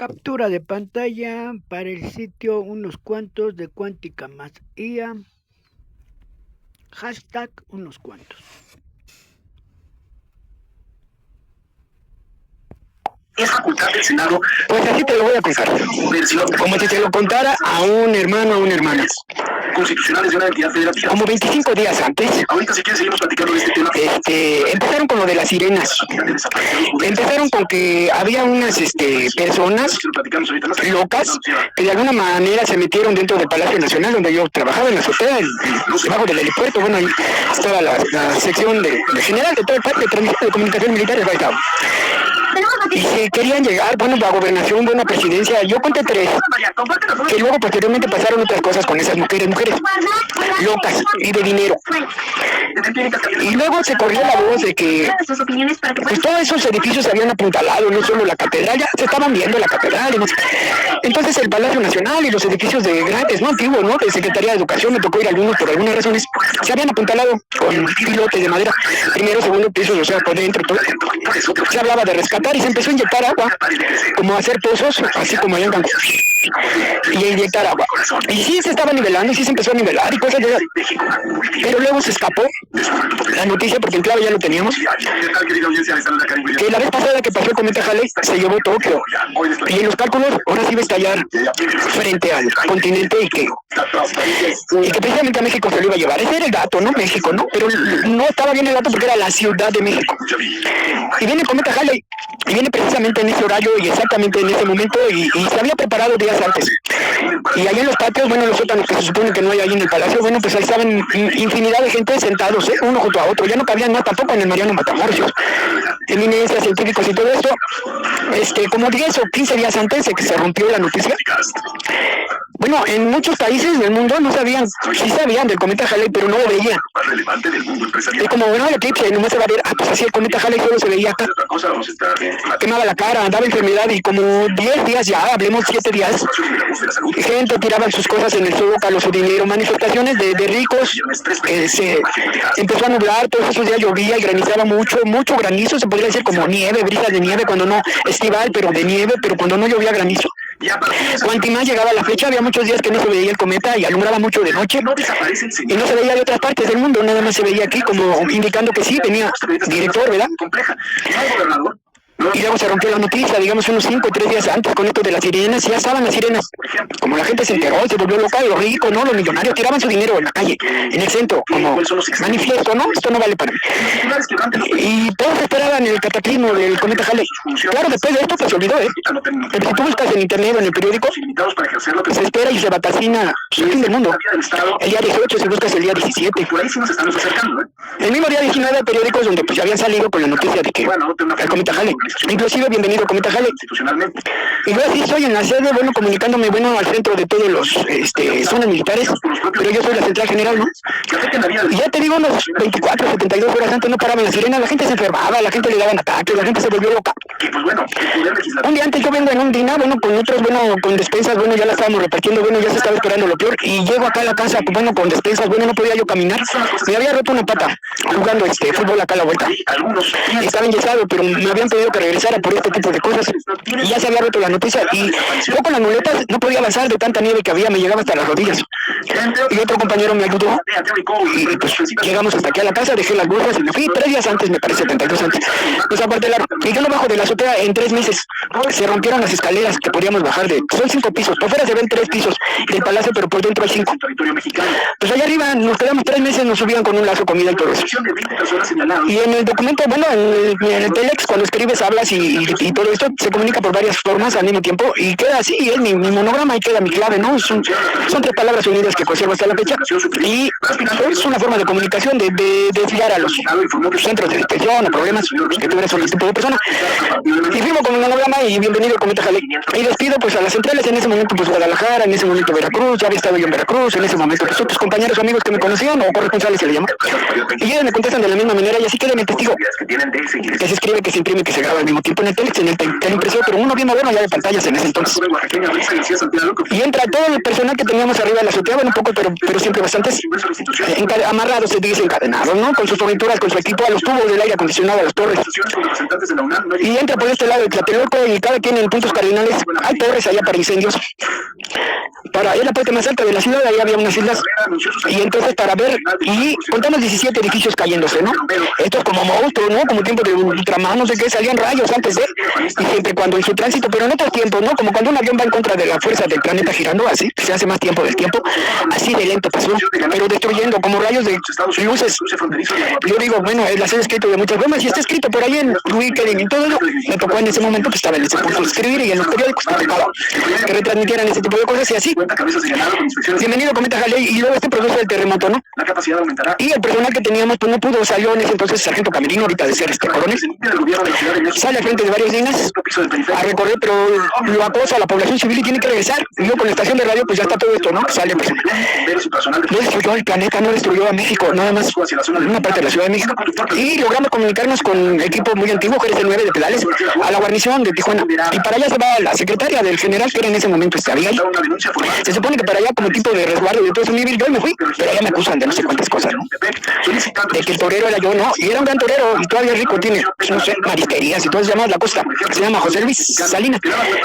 Captura de pantalla para el sitio unos cuantos de Cuántica más IA. Hashtag unos cuantos. Es facultad del Senado. Pues así te lo voy a contar. Como si te lo contara a un hermano o una hermana. Constitucionales de una entidad federativa. Como 25 días antes, Ahorita si quieres seguimos platicando de este tema. empezaron con lo de las sirenas. Empezaron con que había unas personas locas que de alguna manera se metieron dentro del Palacio Nacional, donde yo trabajaba en la azotea, debajo del helipuerto. Bueno, ahí estaba la sección de general de todo el parque de transmisión de comunicaciones militares. Ahí estaba. Y se querían llegar, bueno, a gobernación, bueno, a presidencia. Yo conté 3, que luego posteriormente pasaron otras cosas con esas mujeres locas y de dinero. Y luego se corrió la voz de que pues todos esos edificios se habían apuntalado, no solo la catedral, ya se estaban viendo la catedral. Entonces el Palacio Nacional y los edificios de grandes, no antiguos, ¿no? De Secretaría de Educación, me tocó ir a algunos por algunas razones, se habían apuntalado con pilotes de madera, primero, segundo piso, o sea, por dentro, todo. Se hablaba de rescatar y se empezó a inyectar agua, como a hacer pozos, así como allá en Cancún, y a inyectar agua. Y sí se estaba nivelando, y sí se empezó a nivelar y cosas de esas. Pero luego se escapó la noticia, porque en clave ya lo teníamos, que la vez pasada que pasó el cometa Halley se llevó Tokio, y en los cálculos ahora sí va a estallar frente al continente y que precisamente a México se lo iba a llevar. Ese era el dato, no México, ¿no? Pero no estaba bien el dato porque era la Ciudad de México. Y viene el cometa Halley, y viene precisamente en ese horario y exactamente en ese momento, y se había preparado días antes. Y allá en los patios, bueno, los sótanos que se supone que no hay ahí en el palacio, bueno, pues ahí estaban infinidad de gente sentados, uno junto a otro. Ya no cabían más tampoco en el Mariano Matamoros, eminencias, científicos y todo esto. Como 10 o 15 días antes de que se rompió la noticia, bueno, en muchos países del mundo no sabían, sí sabían del cometa Halley, pero no lo veían. Y como bueno, el eclipse nomás se va a ver, pues así el cometa Halley solo se veía acá. Quemaba la cara, daba enfermedad, y como 10 días ya, hablemos 7 días, gente tiraba sus cosas en el zócalo, su dinero, manifestaciones de ricos, se empezó a nublar, todos esos días llovía y granizaba mucho granizo, se podría decir como nieve, brisas de nieve, cuando no estival, pero de nieve, pero cuando no llovía granizo. Cuanto más llegaba la fecha, había muchos días que no se veía el cometa y alumbraba mucho de noche, y no se veía de otras partes del mundo, nada más se veía aquí, como indicando que sí, venía director, ¿verdad? Y luego se rompió la noticia, digamos unos 5 o 3 días antes, con esto de las sirenas. Ya estaban las sirenas. Como la gente se enteró, se volvió loca, y los ricos, ¿no? Los millonarios tiraban su dinero en la calle, en el centro, como manifiesto, ¿no? Esto no vale para mí. Y todos esperaban el cataclismo del cometa Halley. Claro, después de esto pues se olvidó, Pero si tú buscas en internet o en el periódico, se espera y se vaticina el fin del mundo. El día 18, si buscas el día 17. El mismo día 19 hay periódicos donde pues ya habían salido con la noticia de que el cometa Halley. Inclusive bienvenido cometa Halley. Y yo así estoy en la sede, bueno, comunicándome, bueno, al centro de todos los zonas militares, pero yo soy la central general, ¿no? Y ya te digo, unos 24, 72 horas antes no paraban las sirenas, la gente se enfermaba, la gente le daban ataques, la gente se volvió loca. Un día antes yo vengo en un dina, bueno, con otros, bueno, con despensas, bueno, ya la estábamos repartiendo, bueno, ya se estaba esperando lo peor, y llego acá a la casa, pues bueno, con despensas, bueno, no podía yo caminar, me había roto una pata jugando fútbol acá a la vuelta. Estaba enyesado, pero me habían pedido que regresara por este tipo de cosas, y ya se había roto la noticia, y yo con las muletas no podía avanzar de tanta nieve que había, me llegaba hasta las rodillas. Y otro compañero me ayudó, y pues llegamos hasta aquí a la casa, dejé las bolsas y me fui 3 días antes, me parece, 72 antes. Pues aparte, y yo no bajo de la azotea en 3 meses. Se rompieron las escaleras que podíamos bajar son 5 pisos, por fuera se ven 3 pisos del palacio, pero por dentro hay 5. Pues allá arriba nos quedamos 3 meses, nos subían con un lazo, comida y todo eso. Y en el documento, bueno, en el Telex, cuando escribes, hablas y todo esto se comunica por varias formas al mismo tiempo, y queda así, es mi monograma y queda mi clave, ¿no? Son 3 palabras unidas que conservo hasta la fecha, y es una forma de comunicación de desviar a los centros de detención o problemas que tuvieras con el tipo de persona. Y firmo con un monograma y bienvenido al cometa Halley. Y despido pues a las centrales, en ese momento pues Guadalajara, en ese momento Veracruz, ya había estado yo en Veracruz, en ese momento pues otros compañeros o amigos que me conocían, o corresponsales se le llama, y ellos me contestan de la misma manera, y así queda mi testigo, que se escribe, que se imprime, que se graba. al mismo tiempo en el teleimpresor, pero uno bien moderno ya de pantallas en ese entonces. Y entra todo el personal que teníamos arriba de la azotea, bueno, un poco, pero siempre bastantes, amarrados, se dice, encadenados, ¿no? Con sus fornituras, con su equipo, a los tubos del aire acondicionado, a las torres. Y entra por este lado de Tlatelolco y cada quien en puntos cardinales. Hay torres allá para incendios. Para ir a la parte más alta de la ciudad, ahí había unas islas. Y entonces para ver, y contamos 17 edificios cayéndose, ¿no? Esto es como monstruos, ¿no? Como tiempo de Ultraman, no sé qué, salían rayos antes de, y siempre cuando en su tránsito, pero en otros tiempos, ¿no? Como cuando un avión va en contra de la fuerza del planeta girando, así, se hace más tiempo del tiempo, así de lento pasó, pero destruyendo como rayos de luces. Yo digo, bueno, el hacer escrito de muchas formas, y está escrito por ahí en LinkedIn y todo eso. Me tocó en ese momento, pues estaba en ese curso de escribir y en los periódicos me tocaba que retransmitieran ese tipo de cosas y así. Bienvenido, cometa Halley, y luego este produce el terremoto, ¿no? Y el personal que teníamos, pues no pudo, salió en ese entonces sargento Camerino, ahorita de ser coronel, sale al frente de varias líneas a recorrer, pero lo acosa a la población civil y tiene que regresar. Y yo con la estación de radio, pues ya está todo esto, ¿no? Sale personal. No destruyó el planeta, no destruyó a México, nada más una parte de la Ciudad de México. Y logramos comunicarnos con equipo muy antiguo, GRC-9 de Pedales, a la guarnición de Tijuana. Y para allá se va la secretaria del general, que era en ese momento estaba ahí. Se supone que para allá, como tipo de resguardo de todo ese nivel, yo me fui, pero allá me acusan de no sé cuántas cosas, ¿no? De que el torero era yo, no, y era un gran torero, y todavía rico, tiene, no sé, marisquerías y todo, se llama La Costa, se llama José Luis Salinas,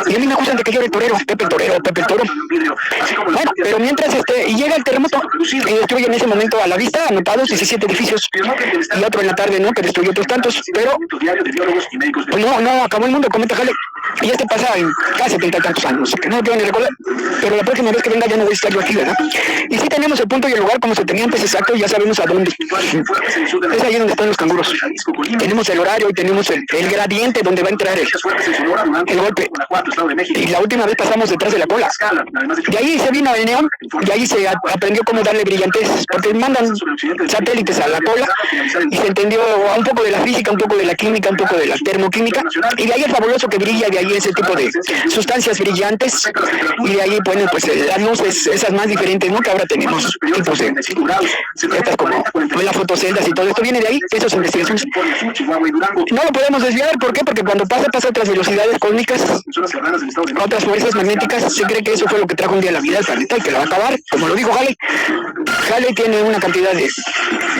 y a mí me acusan de que yo era el torero, Pepe el Torero, Pepe el Toro. Bueno, pero mientras y llega el terremoto, y destruye en ese momento a la vista, anotados 17 edificios, y otro en la tarde, ¿no?, que destruyó otros tantos, pero pues no, acabó el mundo, cometa Halley, y este pasa en casi 70 y tantos años, que no lo quiero ni recordar, pero la próxima vez que venga ya no voy a estar yo aquí, ¿verdad? Y sí tenemos el punto y el lugar como se tenía antes exacto, y ya sabemos a dónde. Es ahí donde están los canguros. Tenemos el horario y tenemos el gradiente donde va a entrar el golpe. Y la última vez pasamos detrás de la cola. De ahí se vino el neón, y ahí se aprendió cómo darle brillantez, porque mandan satélites a la cola, y se entendió un poco de la física, un poco de la química, un poco de la termoquímica, y de ahí el fabuloso que brilla, de ahí ese tipo de sustancias brillantes, y de ahí, bueno, pues las luces, esas más diferentes, ¿no?, que ahora tenemos, tipos de estas como las fotoceldas y todo esto viene de ahí, esas investigaciones. No lo podemos desviar, ¿por qué? Porque cuando pasa a otras velocidades cósmicas, otras fuerzas magnéticas, se cree que eso fue lo que trajo un día la vida al planeta y que la va a acabar, como lo dijo Halley. Halley tiene una cantidad de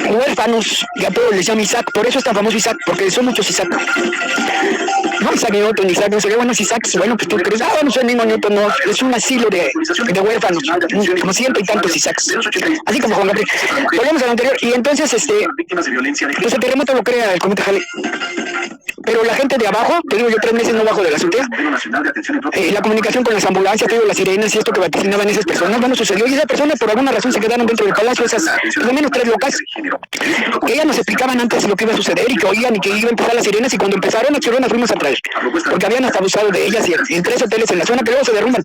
huérfanos, y a todos les llama Isaac, por eso es tan famoso Isaac, porque son muchos Isaac. No, Isaac Newton, Isaac, no sé qué, bueno, es Isaac, bueno, pues tú crees, no soy el mismo Newton, no, es un asilo de huérfanos, como 100 y tantos Isaacs, así como Juan Gabriel. Volvemos a lo anterior, y entonces, pues el terremoto lo crea el cometa Halley. Pero la gente de abajo, te digo yo 3 meses no bajo de la azotea, la comunicación con las ambulancias, te digo las sirenas y esto que vaticinaban esas personas, bueno, sucedió, y esas personas por alguna razón se quedaron dentro del palacio, esas, por lo menos 3 locas, que ellas nos explicaban antes lo que iba a suceder y que oían y que iban a empezar las sirenas, y cuando empezaron las sirenas fuimos a traer, porque habían hasta abusado de ellas y en 3 hoteles en la zona que luego se derrumban.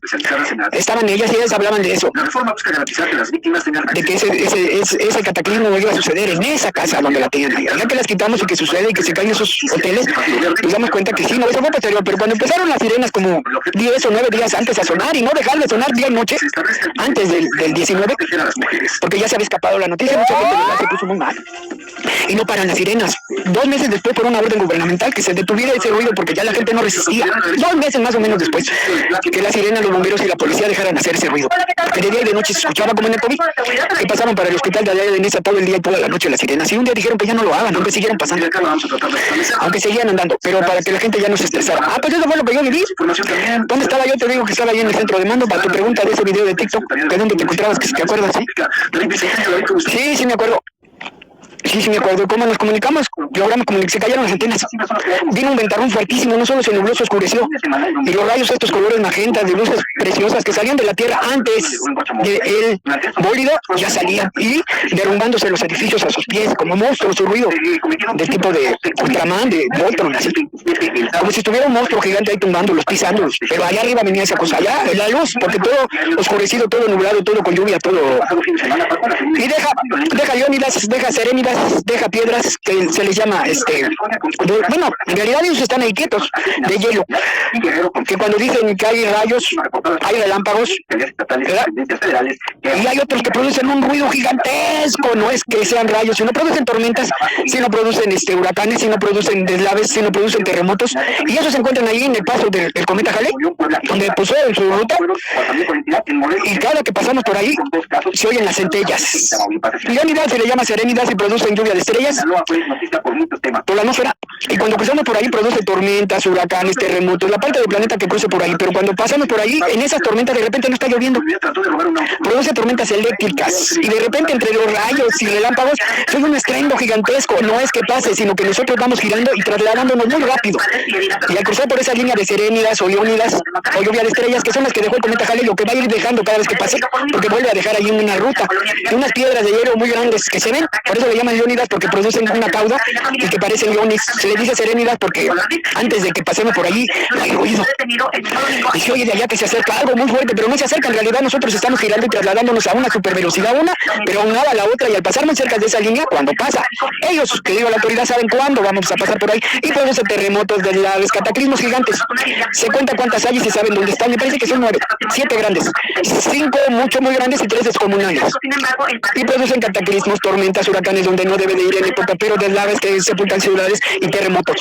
Estaban ellas y ellas hablaban de eso, de que ese cataclismo iba a suceder en esa casa donde la tenían ahí. Ya que las quitamos y que sucede y que se caen esos hoteles, nos damos cuenta que sí, no, eso fue posterior, pero cuando empezaron las sirenas como 10 o 9 días antes a sonar y no dejar de sonar día y noche, antes del 19, porque ya se había escapado la noticia, mucha gente se puso muy mal. Y no paran las sirenas. 2 meses después, por una orden gubernamental, que se detuviera ese ruido porque ya la gente no resistía. 2 meses más o menos después, que las sirenas, los bomberos y la policía dejaran hacer ese ruido. Que de día y de noche se escuchaba como en el COVID, que pasaban para el hospital de allá de Nesa todo el día y toda la noche las sirenas. Y un día dijeron que ya no lo hagan, aunque siguieran pasando, aunque seguían andando, pero para que la gente ya no se estresara. Pues eso fue lo que yo viví. ¿Dónde estaba yo? Te digo que estaba ahí en el centro de mando. Para tu pregunta de ese video de TikTok, que es donde te encontrabas, que si te acuerdas, ¿sí? Sí, me acuerdo. Sí, me acuerdo. ¿Cómo nos comunicamos? Logramos comunicar, se cayeron las antenas. Vino un ventarrón fuertísimo, no solo se nubló, se oscureció. Y los rayos, estos colores magentas, de luces preciosas que salían de la Tierra antes del bólido, ya salían. Y derrumbándose los edificios a sus pies, como monstruos, su ruido de tipo de Ultraman, de Voltron, así. Como si estuviera un monstruo gigante ahí tumbándolos, pisándolos. Pero allá arriba venía esa cosa, allá, la luz, porque todo oscurecido, todo nublado, todo con lluvia, todo. Y deja Leónidas, deja Serénidas, deja piedras que se les llama, bueno, en realidad ellos están ahí quietos, de hielo, que cuando dicen que hay rayos, hay relámpagos, ¿verdad? Y hay otros que producen un ruido gigantesco, no es que sean rayos, sino producen tormentas, sino producen huracanes, sino producen deslaves, sino producen terremotos, y ellos se encuentran ahí en el paso del cometa Halley, donde puso en su ruta, y cada que pasamos por ahí, se oyen las centellas. Leónidas se le llama serenidad y producen lluvia de estrellas por la atmósfera, y cuando cruzamos por ahí produce tormentas, huracanes, terremotos, la parte del planeta que cruce por ahí, pero cuando pasamos por ahí, en esas tormentas de repente no está lloviendo, produce tormentas eléctricas, y de repente entre los rayos y relámpagos se oye un estruendo gigantesco, no es que pase, sino que nosotros vamos girando y trasladándonos muy rápido, y al cruzar por esa línea de serénidas o leónidas o lluvia de estrellas, que son las que dejó el cometa Halley, lo que va a ir dejando cada vez que pase, porque vuelve a dejar ahí una ruta, y unas piedras de hielo muy grandes que se ven, por eso le llaman leónidas, porque producen una cauda y que parecen leones. Se les dice serénidas porque antes de que pasemos por allí hay ruido, y se oye de allá que se acerca algo muy fuerte, pero no se acerca, en realidad nosotros estamos girando y trasladándonos a una super velocidad una, pero aunada a la otra, y al pasar muy cerca de esa línea, cuando pasa, ellos, que digo, la autoridad saben cuándo vamos a pasar por ahí, y produce terremotos, deslaves, cataclismos gigantes. Se cuenta cuántas hay y se saben dónde están, me parece que son 9, 7 grandes, 5 muy grandes y 3 descomunales, y producen cataclismos, tormentas, huracanes donde no debe de ir en época, pero deslaves que sepultan ciudades y terremotos.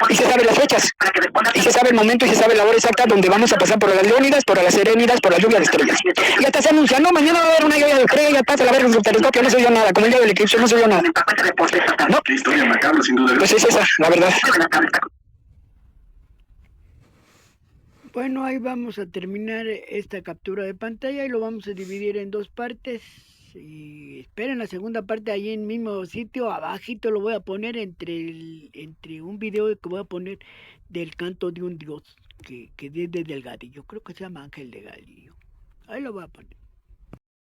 Y se saben las fechas, y se sabe el momento y se sabe la hora exacta donde vamos a pasar por las leónidas, por las serénidas, por la lluvia de estrellas. Y hasta se anuncia, no, mañana va a haber una lluvia de estrellas, ya pasa la verga en su telescopio, no se oyó nada, como el día del eclipse, no se oyó nada. No, pues es esa, la verdad. Bueno, ahí vamos a terminar esta captura de pantalla y lo vamos a dividir en 2 partes. Y esperen la segunda parte ahí en el mismo sitio, abajito lo voy a poner entre un video que voy a poner del canto de un dios que es de Delgadillo, creo que se llama Ángel Delgadillo. Ahí lo voy a poner.